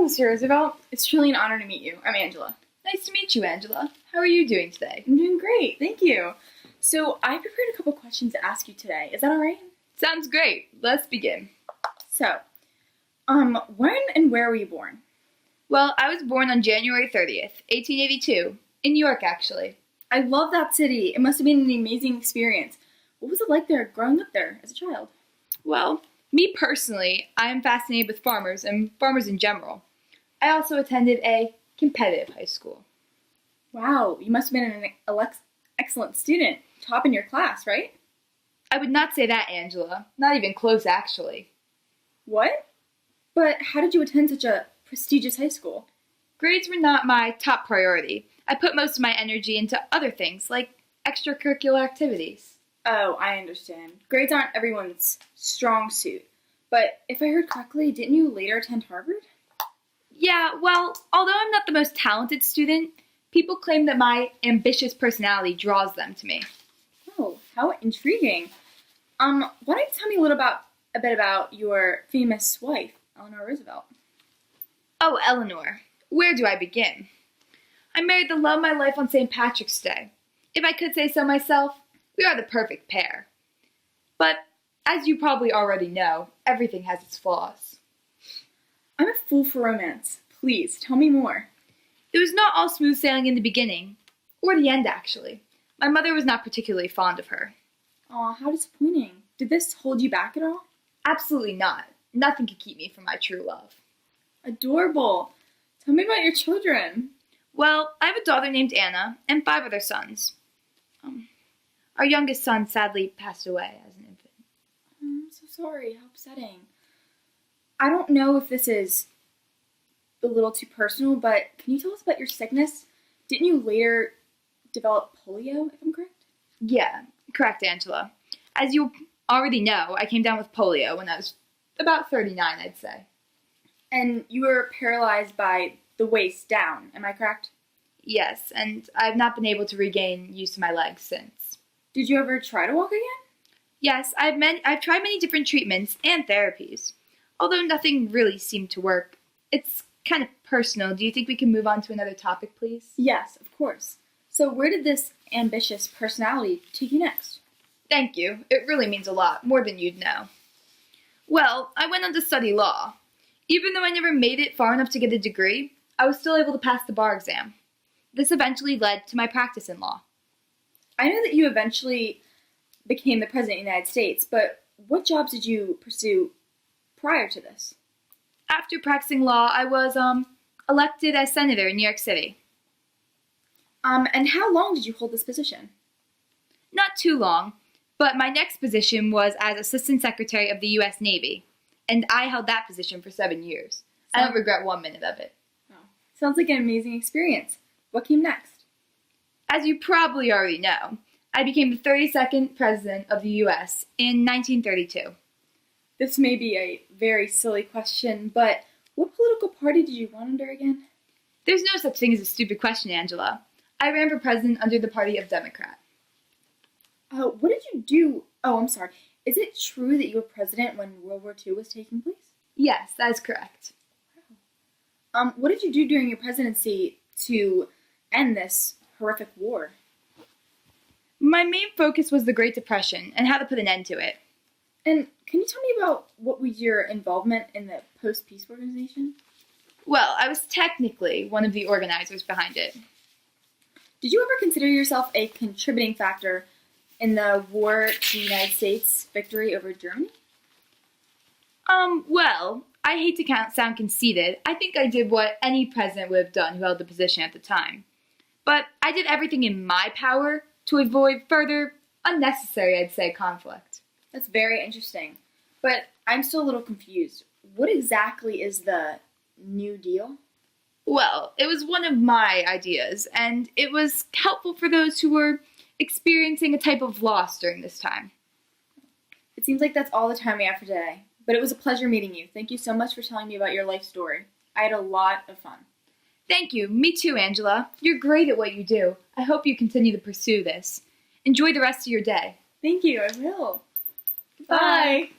Mr. Roosevelt. It's truly an honor to meet you. I'm Angela. Nice to meet you, Angela. How are you doing today? I'm doing great, thank you. So I prepared a couple questions to ask you today. Is that all right? Sounds great. Let's begin. So, when and where were you born? Well, I was born on January 30th, 1882, in New York, actually. I love that city. It must have been an amazing experience. What was it like there growing up there as a child? Well, me personally, I am fascinated with farmers and farmers in general. I also attended a competitive high school. Wow, you must have been an excellent student. Top in your class, right? I would not say that, Angela. Not even close, actually. What? But how did you attend such a prestigious high school? Grades were not my top priority. I put most of my energy into other things, like extracurricular activities. Oh, I understand. Grades aren't everyone's strong suit. But if I heard correctly, didn't you later attend Harvard? Yeah, well, although I'm not the most talented student, people claim that my ambitious personality draws them to me. Oh, how intriguing. Why don't you tell me a bit about your famous wife, Eleanor Roosevelt? Oh, Eleanor, where do I begin? I married the love of my life on St. Patrick's Day. If I could say so myself, we are the perfect pair. But, as you probably already know, everything has its flaws. I'm a fool for romance. Please, tell me more. It was not all smooth sailing in the beginning, or the end, actually. My mother was not particularly fond of her. Aw, how disappointing. Did this hold you back at all? Absolutely not. Nothing could keep me from my true love. Adorable. Tell me about your children. Well, I have a daughter named Anna and 5 other sons. Our youngest son sadly passed away as an infant. I'm so sorry. How upsetting. I don't know if this is a little too personal, but can you tell us about your sickness? Didn't you later develop polio, if I'm correct? Yeah, correct, Angela. As you already know, I came down with polio when I was about 39, I'd say. And you were paralyzed by the waist down, am I correct? Yes, and I've not been able to regain use of my legs since. Did you ever try to walk again? Yes, I've tried many different treatments and therapies, although nothing really seemed to work. It's kind of personal. Do you think we can move on to another topic, please? Yes, of course. So where did this ambitious personality take you next? Thank you. It really means a lot, more than you'd know. Well, I went on to study law. Even though I never made it far enough to get a degree, I was still able to pass the bar exam. This eventually led to my practice in law. I know that you eventually became the President of the United States, but what jobs did you pursue prior to this? After practicing law, I was elected as senator in New York City. And how long did you hold this position? Not too long, but my next position was as Assistant Secretary of the U.S. Navy, and I held that position for 7 years. I don't regret 1 minute of it. Oh, sounds like an amazing experience. What came next? As you probably already know, I became the 32nd President of the U.S. in 1932. This may be a very silly question, but what political party did you run under again? There's no such thing as a stupid question, Angela. I ran for president under the party of Democrat. What did you do? Oh, I'm sorry. Is it true that you were president when World War II was taking place? Yes, that is correct. Wow. What did you do during your presidency to end this horrific war? My main focus was the Great Depression and how to put an end to it. And can you tell me about what was your involvement in the post-peace organization? Well, I was technically one of the organizers behind it. Did you ever consider yourself a contributing factor in the war to the United States victory over Germany? Well, I hate to sound conceited. I think I did what any president would have done who held the position at the time. But I did everything in my power to avoid further unnecessary, I'd say, conflict. That's very interesting. But I'm still a little confused. What exactly is the New Deal? Well, it was one of my ideas, and it was helpful for those who were experiencing a type of loss during this time. It seems like that's all the time we have for today. But it was a pleasure meeting you. Thank you so much for telling me about your life story. I had a lot of fun. Thank you. Me too, Angela. You're great at what you do. I hope you continue to pursue this. Enjoy the rest of your day. Thank you. I will. Bye. Bye.